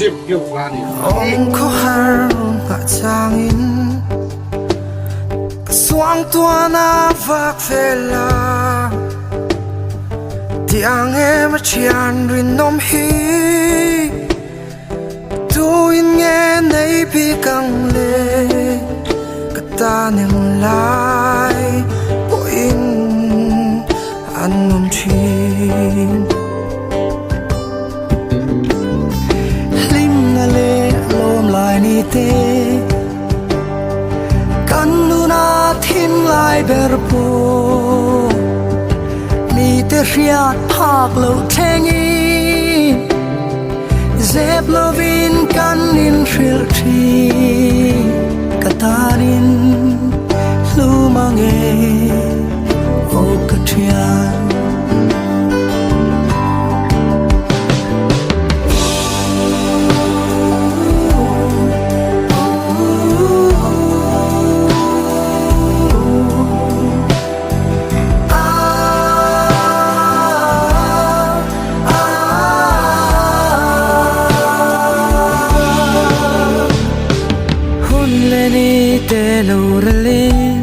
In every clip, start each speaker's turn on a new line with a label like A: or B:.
A: zip kiểu là gì
B: ông có har ngã trang in xoang tua na vác về la tiếng em chian rin nom hi tu in nghe nay bi căng lệ ta nâng lại bộ in ăn nôm chín lim ngà lệ lom lại ni tê căn nu na thim lại bер po mi tê riat phak lâu theng in dẹp lovin căn in ril thi katarin lumange o katrian lâu ra lên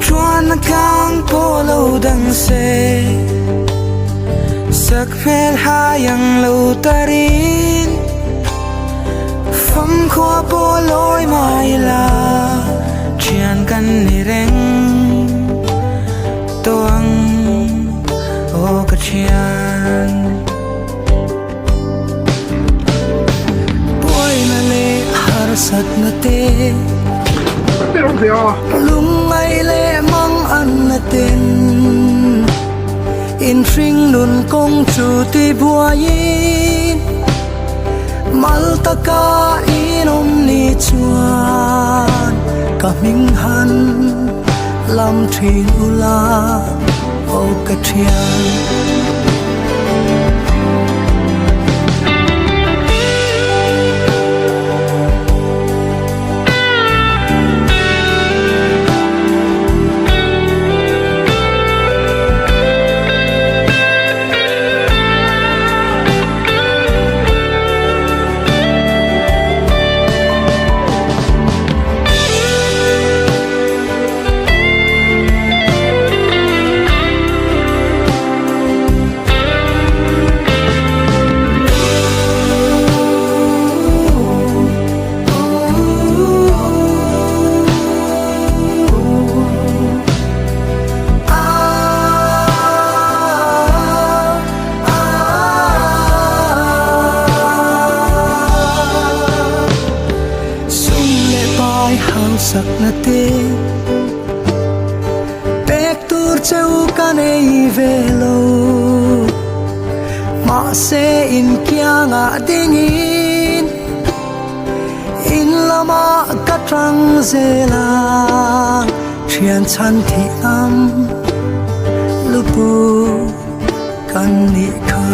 B: chuan kang po lâu đằng xe sắc phèn hayang lâu tarin phong khoa po lối mai la chian kan ni reng toang o ka chian sat na te lung mai le mang an na ten in ring nun kong chu ti bua yin mal ta ka inom ni chuan ka ming han lam thin ula o ka thian sak na te pek tur cheu kan ei velo ma se in kyanga dingin in lama katrang zela thian chan thi am lupu kan ni kha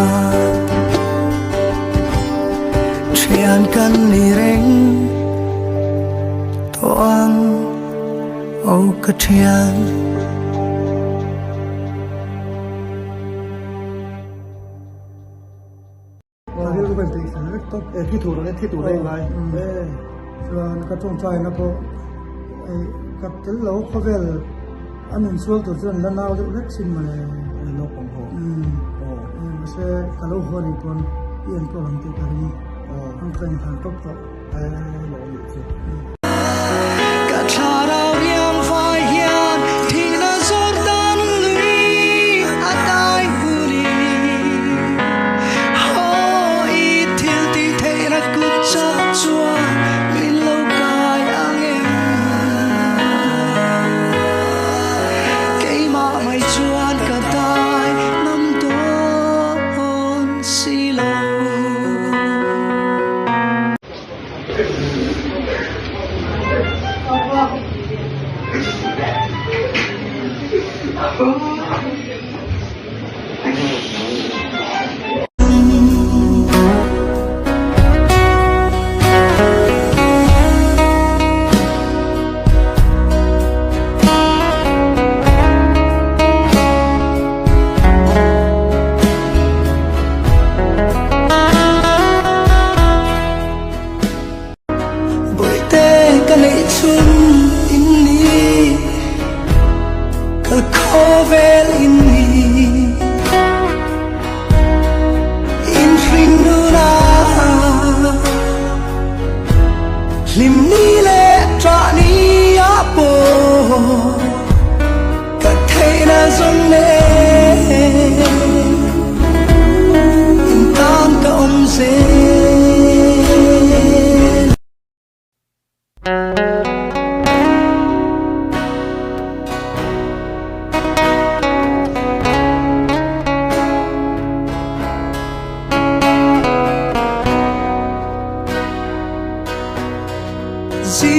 B: thian kan ni reng toang o katrian
C: cái lúc bên thì nó tốt thi thủ đấy thi thủ đây này rồi nó có trông trai nó có gặp tới lâu có vẻ anh mình xuống từ trên lần nào cũng rất xin mà nó cũng hồ sẽ cả lâu hơn thì còn yên có làm từ cái gì không cần hàng tốt rồi nó được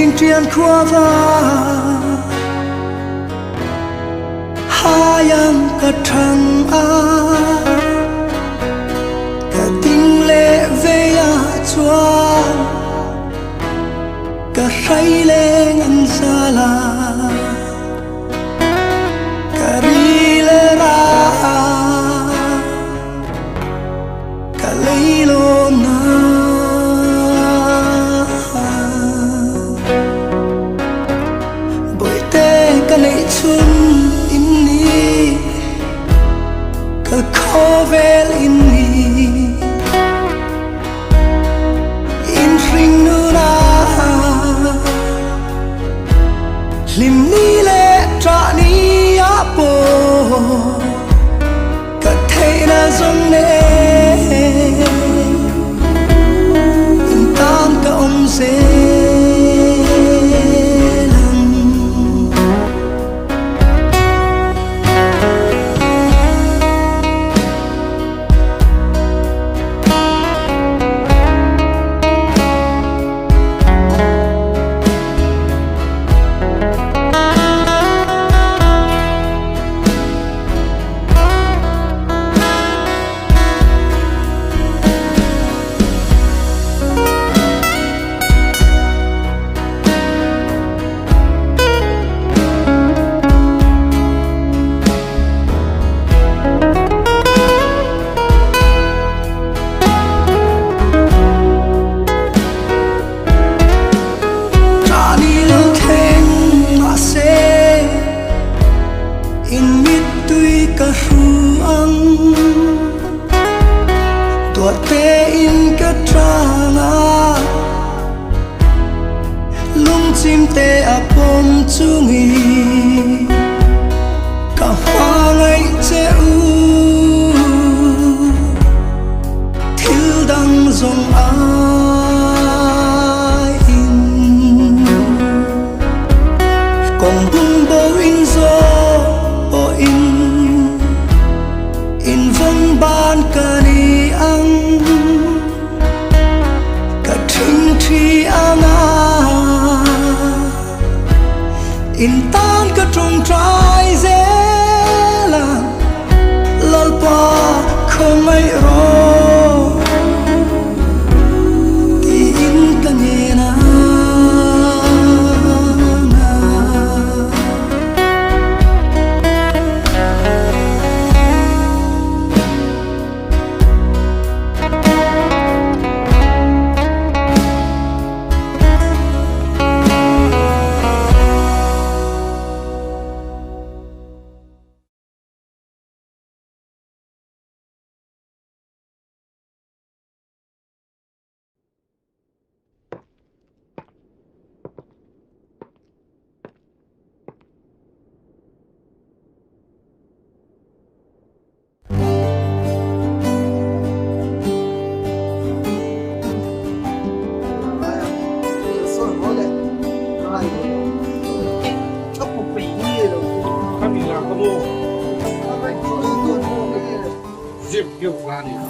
B: in trian khua va hayang ka thang a ka ting le ve ya chuan ka rai le ngan sala ka ri le ra ka lei lo na bồi te ka nei chun in ni ka khovel in ni in ring nu na lim ni le tra ni a po ka thei na zong ne in tam ka om se tua te in ka tranga lung chim te apom chungi ka hoa ngai che u thil dang zong ai in kong bung bo in zo o in vong ban ka ni ang ka thing thi anga in tan ka trong trai zela lal pa không ai ro ti in ka ne na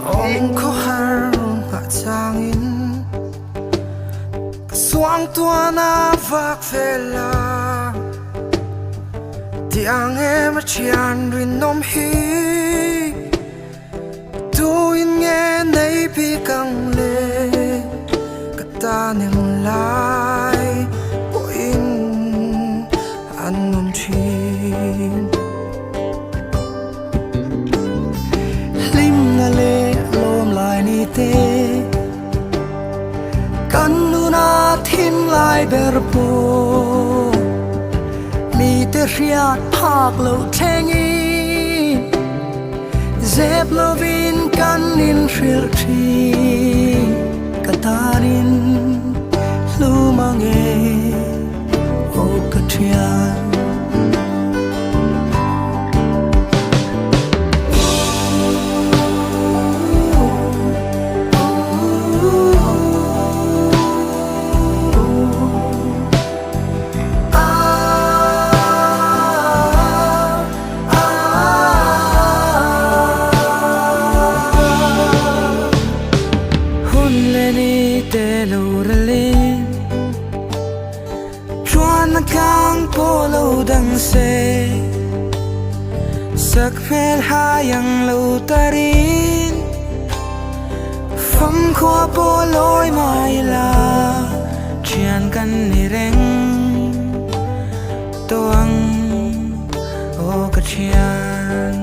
A: Ông có harun hạ trang in Soang tua na vak vela Tiang em a chian rin nom hi Tu in nghe nay bi căng lê Kata neng lai Bo in an nom chin
B: le lom lai ni te kan nu na thim lai ber po mi te riat phak lo thengi zep lovin kan in ril thi katarin lu mange o katrian
A: kang polo dang se sak phel hayang lo tarin pham khua poloi mai la chian kan ni reng toang o ka chian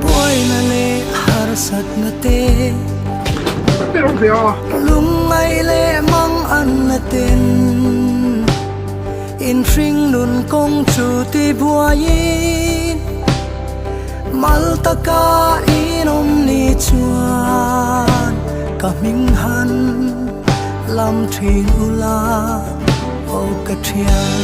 A: poi na le har sat na te lung ai le mang an na tin in thring nun kong chu ti bua yin mal ta ka inom ni chuan ka ming han lam thin ula o ka thian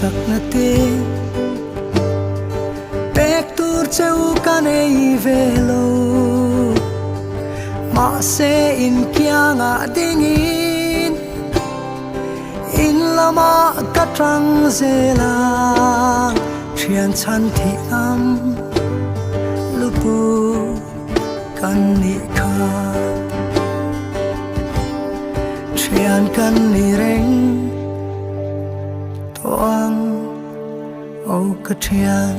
A: sak na te pek tur cheu kan ei velo ma se in kyanga dingin in lama ka trang zela thian chan thi am lupu kan ni kha thian kan ni reng toang o ka thian